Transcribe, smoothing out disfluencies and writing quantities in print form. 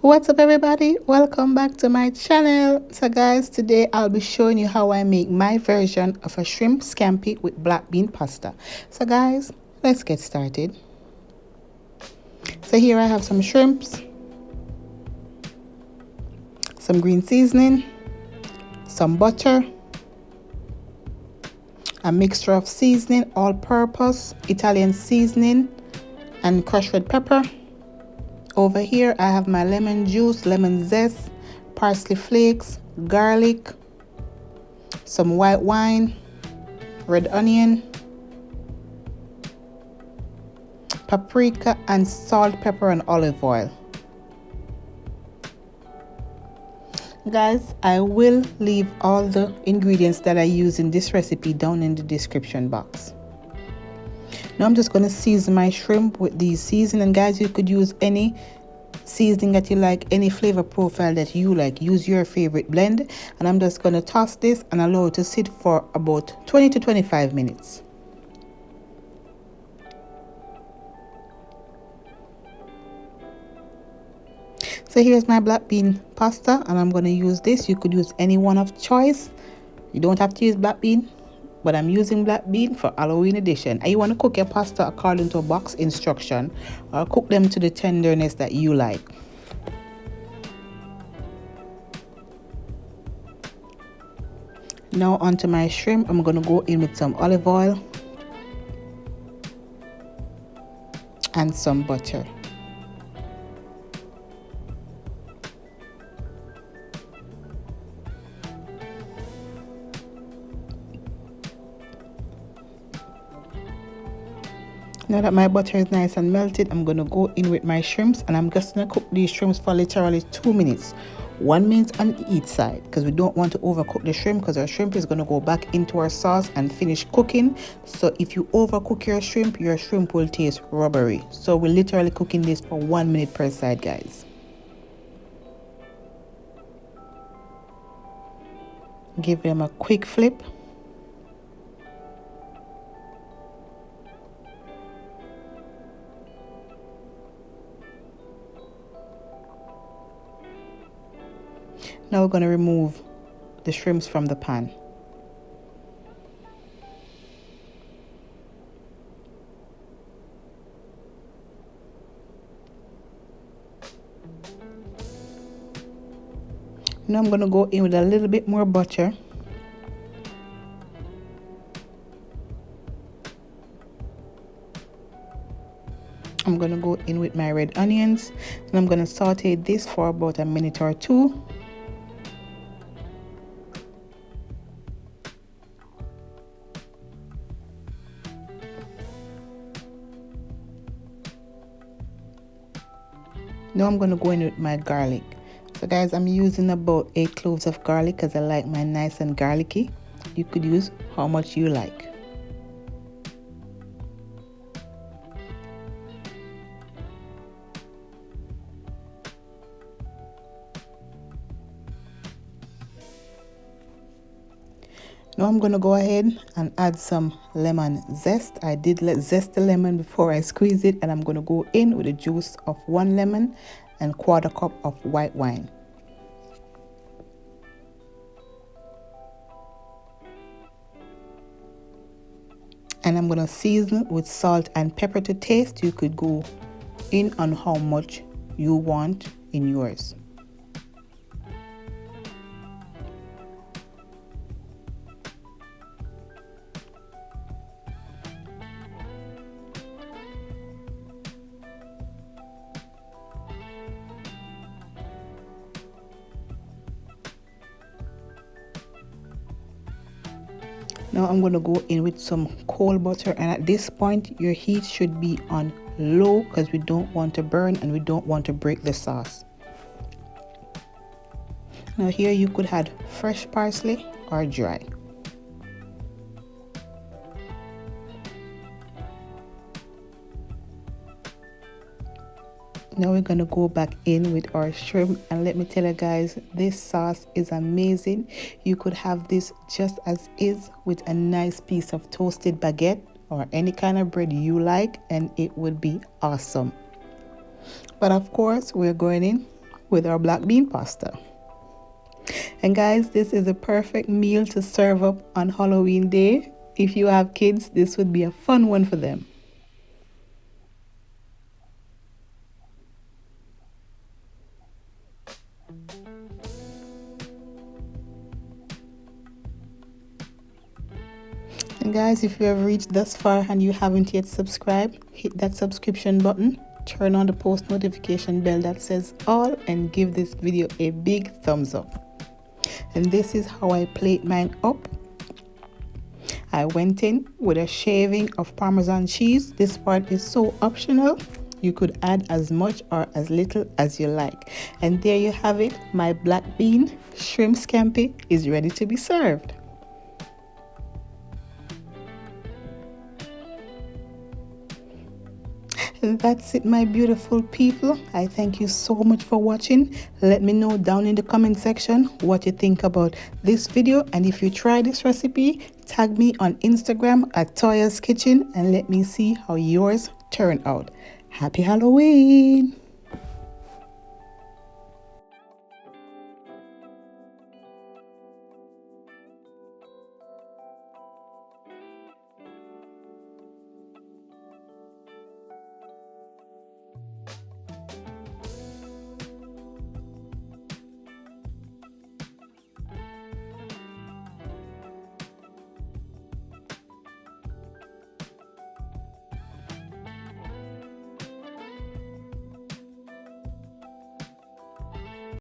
What's up everybody, welcome back to my channel. So guys, today I'll be showing you how I make my version of a shrimp scampi with black bean pasta. So guys, let's get started. So here I have some shrimps, some green seasoning, some butter, a mixture of seasoning, all purpose, Italian seasoning, and crushed red pepper. Over here I have my lemon juice, lemon zest, parsley flakes, garlic, some white wine, red onion, paprika, and salt, pepper, and olive oil. Guys, I will leave all the ingredients that I use in this recipe down in the description box. Now I'm just going to season my shrimp with these seasoning. Guys, you could use any seasoning that you like, any flavor profile that you like. Use your favorite blend. And I'm just going to toss this and allow it to sit for about 20 to 25 minutes. So here's my black bean pasta, and I'm going to use this. You could use any one of choice. You don't have to use black bean, but I'm using black bean for Halloween edition. And you want to cook your pasta according to a box instruction, or cook them to the tenderness that you like. Now onto my shrimp. I'm going to go in with some olive oil and some butter. Now that my butter is nice and melted, I'm going to go in with my shrimps, and I'm just going to cook these shrimps for literally 2 minutes. 1 minute on each side, because we don't want to overcook the shrimp, because our shrimp is going to go back into our sauce and finish cooking. So if you overcook your shrimp will taste rubbery. So we're literally cooking this for 1 minute per side, guys. Give them a quick flip. Now we're going to remove the shrimps from the pan. Now I'm going to go in with a little bit more butter. I'm going to go in with my red onions, and I'm going to saute this for about a minute or two. Now I'm going to go in with my garlic. So guys, I'm using about 8 cloves of garlic because I like mine nice and garlicky. You could use how much you like. Now I'm going to go ahead and add some lemon zest. I did zest the lemon before I squeeze it, and I'm going to go in with the juice of 1 lemon and 1/4 cup of white wine. And I'm going to season with salt and pepper to taste. You could go in on how much you want in yours. Now I'm going to go in with some cold butter, and at this point your heat should be on low because we don't want to burn and we don't want to break the sauce. Now here you could add fresh parsley or dry. Now we're going to go back in with our shrimp, and let me tell you guys, this sauce is amazing. You could have this just as is with a nice piece of toasted baguette or any kind of bread you like, and it would be awesome. But of course, we're going in with our black bean pasta. And guys, this is a perfect meal to serve up on Halloween day. If you have kids, this would be a fun one for them. And guys, if you have reached thus far and you haven't yet subscribed, hit that subscription button, turn on the post notification bell that says all, and give this video a big thumbs up. And this is how I plate mine up. I went in with a shaving of Parmesan cheese. This part is so optional. You could add as much or as little as you like. And there you have it. My black bean shrimp scampi is ready to be served. And that's it, my beautiful people. I thank you so much for watching. Let me know down in the comment section what you think about this video, and if you try this recipe, tag me on Instagram at Toya's Kitchen and let me see how yours turn out. Happy Halloween!